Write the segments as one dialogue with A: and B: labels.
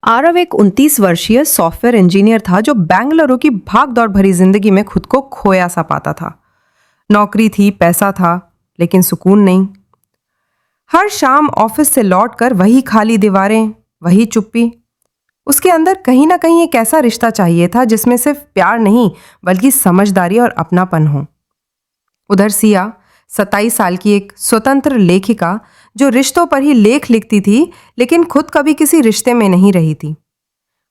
A: आरव एक 29 वर्षीय software engineer था जो बेंगलुरु की भाग दौड़ भरी जिंदगी में खुद को खोया सा पाता था। नौकरी थी, पैसा था, लेकिन सुकून नहीं। हर शाम ऑफिस से लौटकर वही खाली दीवारें, वही चुप्पी। उसके अंदर कहीं ना कहीं एक ऐसा रिश्ता चाहिए था जिसमें सिर्फ प्यार नहीं बल्कि समझदारी और अपनापन हो। उधर सिया 27 साल की एक स्वतंत्र लेखिका जो रिश्तों पर ही लेख लिखती थी, लेकिन खुद कभी किसी रिश्ते में नहीं रही थी।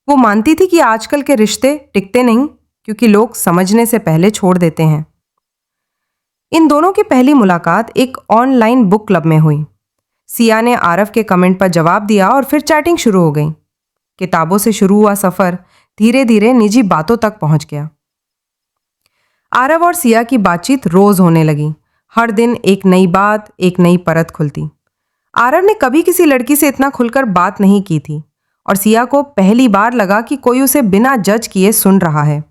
A: वो मानती थी कि आजकल के रिश्ते टिकते नहीं क्योंकि लोग समझने से पहले छोड़ देते हैं। इन दोनों की पहली मुलाकात एक ऑनलाइन बुक क्लब में हुई। सिया ने आरव के कमेंट पर जवाब दिया और फिर चैटिंग शुरू हो गई। किताबों से शुरू हुआ सफर धीरे धीरे निजी बातों तक पहुंच गया। आरव और सिया की बातचीत रोज होने लगी। हर दिन एक नई बात, एक नई परत खुलती। आरव ने कभी किसी लड़की से इतना खुलकर बात नहीं की थी और सिया को पहली बार लगा कि कोई उसे बिना जज किए सुन रहा है।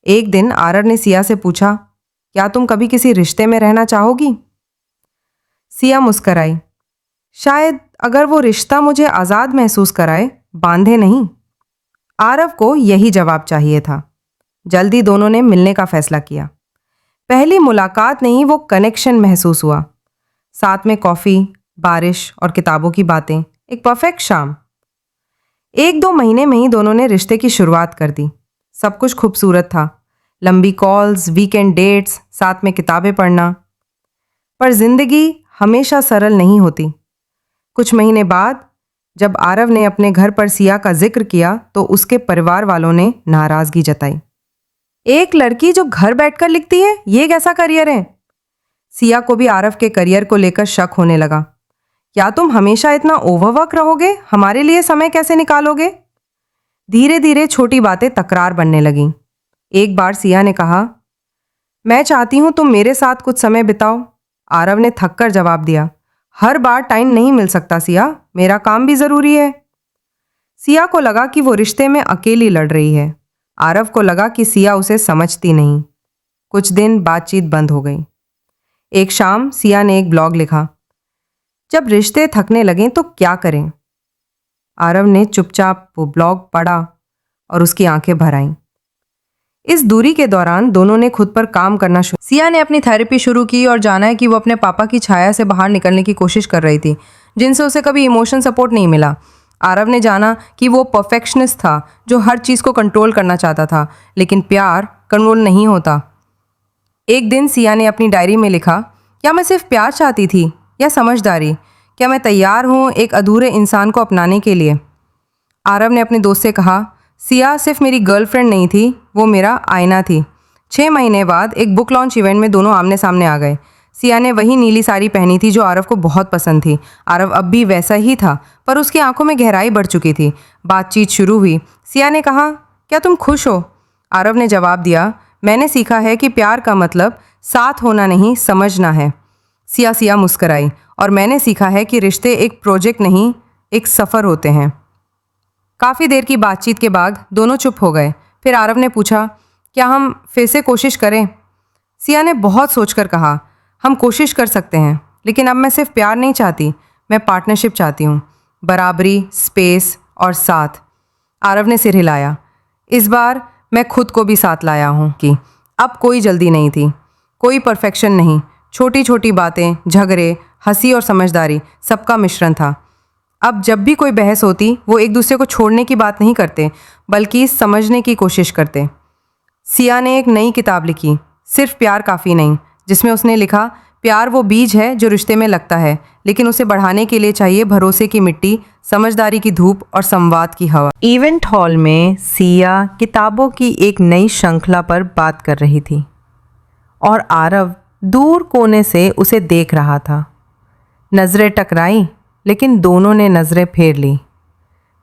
A: एक दिन आरव ने सिया से पूछा, क्या तुम कभी किसी रिश्ते में रहना चाहोगी? सिया मुस्कराई। शायद, अगर वो रिश्ता मुझे आज़ाद महसूस कराए, बांधे नहीं। आरव को यही जवाब चाहिए था। जल्दी दोनों ने मिलने का फैसला किया। पहली मुलाकात नहीं, वो कनेक्शन महसूस हुआ। साथ में कॉफ़ी, बारिश और किताबों की बातें, एक परफेक्ट शाम। 1-2 महीने में ही दोनों ने रिश्ते की शुरुआत कर दी। सब कुछ खूबसूरत था। लंबी कॉल्स, वीकेंड डेट्स, साथ में किताबें पढ़ना। पर जिंदगी हमेशा सरल नहीं होती। कुछ महीने बाद जब आरव ने अपने घर पर सिया का जिक्र किया तो उसके परिवार वालों ने नाराजगी जताई। एक लड़की जो घर बैठकर लिखती है, ये कैसा करियर है? सिया को भी आरव के करियर को लेकर शक होने लगा। क्या तुम हमेशा इतना ओवरवर्क रहोगे? हमारे लिए समय कैसे निकालोगे? धीरे धीरे छोटी बातें तकरार बनने लगीं। एक बार सिया ने कहा, मैं चाहती हूं तुम मेरे साथ कुछ समय बिताओ। आरव ने थककर जवाब दिया, हर बार टाइम नहीं मिल सकता सिया, मेरा काम भी जरूरी है। सिया को लगा कि वो रिश्ते में अकेली लड़ रही है। आरव को लगा कि सिया उसे समझती नहीं। कुछ दिन बातचीत बंद हो गई। एक शाम सिया ने एक ब्लॉग लिखा, जब रिश्ते थकने लगें तो क्या करें? आरव ने चुपचाप वो ब्लॉग पढ़ा और उसकी आंखें भर आईं। इस दूरी के दौरान दोनों ने खुद पर काम करना शुरू। सिया ने अपनी थेरेपी शुरू की और जाना है कि वो अपने पापा की छाया से बाहर निकलने की कोशिश कर रही थी, जिनसे उसे कभी इमोशन सपोर्ट नहीं मिला। आरव ने जाना कि वो परफेक्शनिस्ट था जो हर चीज़ को कंट्रोल करना चाहता था, लेकिन प्यार कंट्रोल नहीं होता। एक दिन सिया ने अपनी डायरी में लिखा, क्या मैं सिर्फ प्यार चाहती थी या समझदारी? क्या मैं तैयार हूँ एक अधूरे इंसान को अपनाने के लिए? आरव ने अपने दोस्त से कहा, सिया सिर्फ मेरी गर्लफ्रेंड नहीं थी, वो मेरा आईना थी। 6 महीने बाद एक बुक लॉन्च इवेंट में दोनों आमने सामने आ गए। सिया ने वही नीली साड़ी पहनी थी जो आरव को बहुत पसंद थी। आरव अब भी वैसा ही था, पर उसकी आंखों में गहराई बढ़ चुकी थी। बातचीत शुरू हुई। सिया ने कहा, क्या तुम खुश हो? आरव ने जवाब दिया, मैंने सीखा है कि प्यार का मतलब साथ होना नहीं, समझना है। सिया मुस्कराई, और मैंने सीखा है कि रिश्ते एक प्रोजेक्ट नहीं, एक सफ़र होते हैं। काफ़ी देर की बातचीत के बाद दोनों चुप हो गए। फिर आरव ने पूछा, क्या हम फिर से कोशिश करें? सिया ने बहुत सोचकर कहा, हम कोशिश कर सकते हैं, लेकिन अब मैं सिर्फ प्यार नहीं चाहती, मैं पार्टनरशिप चाहती हूँ। बराबरी, स्पेस और साथ। आरव ने सिर हिलाया। इस बार मैं खुद को भी साथ लाया हूँ कि अब कोई जल्दी नहीं थी, कोई परफेक्शन नहीं। छोटी छोटी बातें, झगड़े, हंसी और समझदारी, सबका मिश्रण था। अब जब भी कोई बहस होती, वो एक दूसरे को छोड़ने की बात नहीं करते, बल्कि समझने की कोशिश करते। सिया ने एक नई किताब लिखी, सिर्फ प्यार काफ़ी नहीं, जिसमें उसने लिखा, प्यार वो बीज है जो रिश्ते में लगता है, लेकिन उसे बढ़ाने के लिए चाहिए भरोसे की मिट्टी, समझदारी की धूप और संवाद की हवा। इवेंट हॉल में सिया किताबों की एक नई श्रृंखला पर बात कर रही थी और आरव दूर कोने से उसे देख रहा था। नज़रें टकराई, लेकिन दोनों ने नज़रें फेर ली,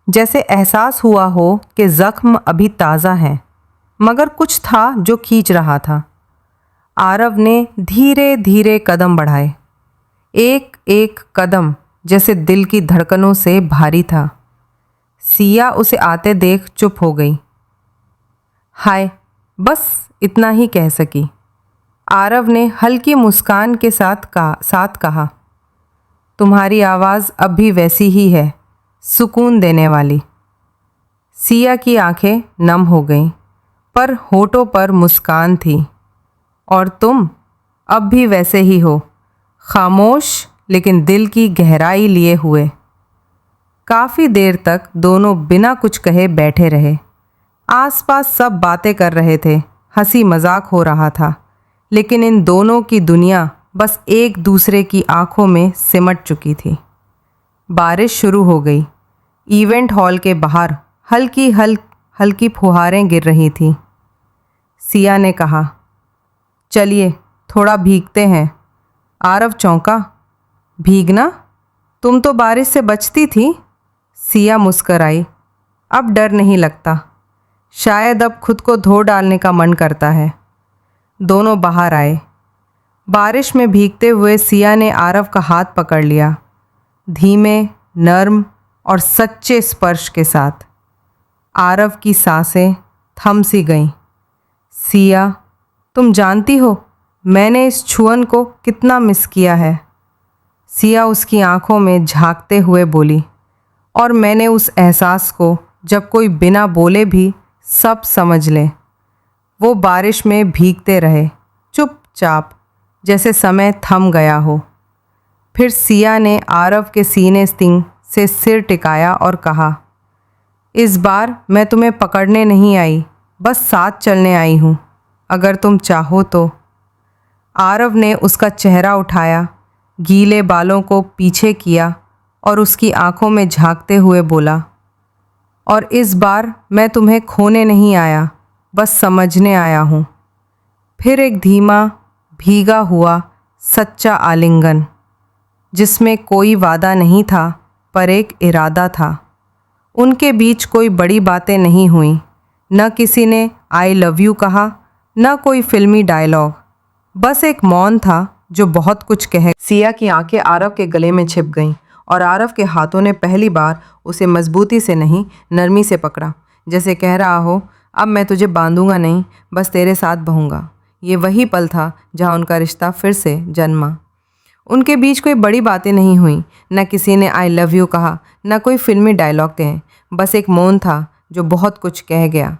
A: जैसे एहसास हुआ हो कि ज़ख्म अभी ताज़ा है, मगर कुछ था जो खींच रहा था। आरव ने धीरे धीरे कदम बढ़ाए, एक एक कदम जैसे दिल की धड़कनों से भारी था। सिया उसे आते देख चुप हो गई। हाय, बस इतना ही कह सकी। आरव ने हल्की मुस्कान के साथ कहा, तुम्हारी आवाज़ अब भी वैसी ही है, सुकून देने वाली। सिया की आंखें नम हो गईं, पर होठों पर मुस्कान थी। और तुम अब भी वैसे ही हो, खामोश लेकिन दिल की गहराई लिए हुए। काफ़ी देर तक दोनों बिना कुछ कहे बैठे रहे। आसपास सब बातें कर रहे थे, हंसी मजाक हो रहा था, लेकिन इन दोनों की दुनिया बस एक दूसरे की आंखों में सिमट चुकी थी। बारिश शुरू हो गई। इवेंट हॉल के बाहर हल्की फुहारें गिर रही थीं। सिया ने कहा, चलिए थोड़ा भीगते हैं। आरव चौंका, भीगना? तुम तो बारिश से बचती थी। सिया मुस्कराई, अब डर नहीं लगता, शायद अब खुद को धो डालने का मन करता है। दोनों बाहर आए। बारिश में भीगते हुए सिया ने आरव का हाथ पकड़ लिया, धीमे, नर्म और सच्चे स्पर्श के साथ। आरव की सांसें थम सी गईं। सिया, तुम जानती हो मैंने इस छुअन को कितना मिस किया है। सिया उसकी आंखों में झांकते हुए बोली, और मैंने उस एहसास को जब कोई बिना बोले भी सब समझ ले। वो बारिश में भीगते रहे, चुपचाप, जैसे समय थम गया हो। फिर सिया ने आरव के सीने से सिर टिकाया और कहा, इस बार मैं तुम्हें पकड़ने नहीं आई, बस साथ चलने आई हूँ, अगर तुम चाहो तो। आरव ने उसका चेहरा उठाया, गीले बालों को पीछे किया और उसकी आंखों में झांकते हुए बोला, और इस बार मैं तुम्हें खोने नहीं आया, बस समझने आया हूँ। फिर एक धीमा, भीगा हुआ, सच्चा आलिंगन, जिसमें कोई वादा नहीं था पर एक इरादा था। उनके बीच कोई बड़ी बातें नहीं हुई, न किसी ने आई लव यू कहा, न कोई फिल्मी डायलॉग, बस एक मौन था जो बहुत कुछ कहे। सिया की आंखें आरव के गले में छिप गईं और आरव के हाथों ने पहली बार उसे मजबूती से नहीं, नरमी से पकड़ा, जैसे कह रहा हो, अब मैं तुझे बांधूंगा नहीं, बस तेरे साथ बहूँगा। ये वही पल था जहाँ उनका रिश्ता फिर से जन्मा। उनके बीच कोई बड़ी बातें नहीं हुई, न किसी ने आई लव यू कहा, न कोई फिल्मी डायलॉग कहे, बस एक मौन था जो बहुत कुछ कह गया।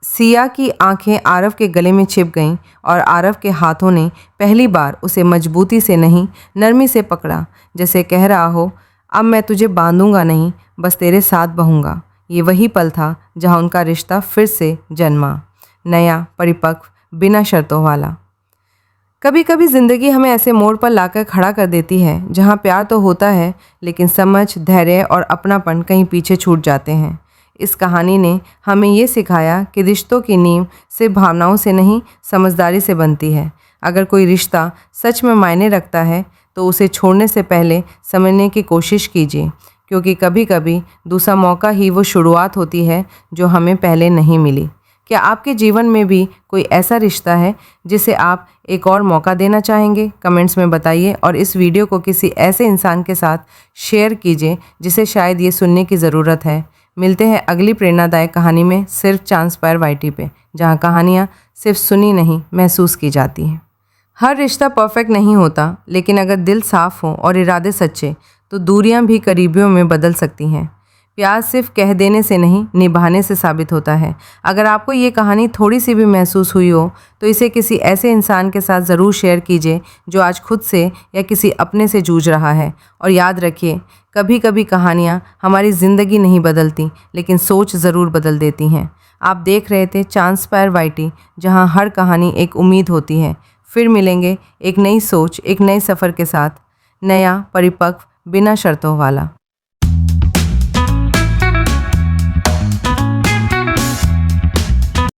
A: सिया की आंखें आरव के गले में छिप गईं और आरव के हाथों ने पहली बार उसे मजबूती से नहीं, नरमी से पकड़ा, जैसे कह रहा हो, अब मैं तुझे बांधूंगा नहीं, बस तेरे साथ बहूँगा। ये वही पल था जहाँ उनका रिश्ता फिर से जन्मा, नया, परिपक्व, बिना शर्तों वाला। कभी कभी ज़िंदगी हमें ऐसे मोड़ पर लाकर खड़ा कर देती है जहाँ प्यार तो होता है, लेकिन समझ, धैर्य और अपनापन कहीं पीछे छूट जाते हैं। इस कहानी ने हमें ये सिखाया कि रिश्तों की नींव सिर्फ भावनाओं से नहीं, समझदारी से बनती है। अगर कोई रिश्ता सच में मायने रखता है तो उसे छोड़ने से पहले समझने की कोशिश कीजिए, क्योंकि कभी कभी दूसरा मौका ही वो शुरुआत होती है जो हमें पहले नहीं मिली। क्या आपके जीवन में भी कोई ऐसा रिश्ता है जिसे आप एक और मौका देना चाहेंगे? कमेंट्स में बताइए और इस वीडियो को किसी ऐसे इंसान के साथ शेयर कीजिए जिसे शायद ये सुनने की ज़रूरत है। मिलते हैं अगली प्रेरणादायक कहानी में, सिर्फ चांसपायर YT पे, जहाँ कहानियाँ सिर्फ सुनी नहीं, महसूस की जाती हैं। हर रिश्ता परफेक्ट नहीं होता, लेकिन अगर दिल साफ़ हो और इरादे सच्चे तो दूरियां भी करीबियों में बदल सकती हैं। प्यार सिर्फ कह देने से नहीं, निभाने से साबित होता है। अगर आपको ये कहानी थोड़ी सी भी महसूस हुई हो तो इसे किसी ऐसे इंसान के साथ ज़रूर शेयर कीजिए जो आज खुद से या किसी अपने से जूझ रहा है। और याद रखिए, कभी कभी कहानियाँ हमारी ज़िंदगी नहीं बदलती, लेकिन सोच ज़रूर बदल देती हैं। आप देख रहे थे चांसपायर YT, जहाँ हर कहानी एक उम्मीद होती है। फिर मिलेंगे एक नई सोच, एक नए सफ़र के साथ, नया, परिपक्व, बिना शर्तों वाला।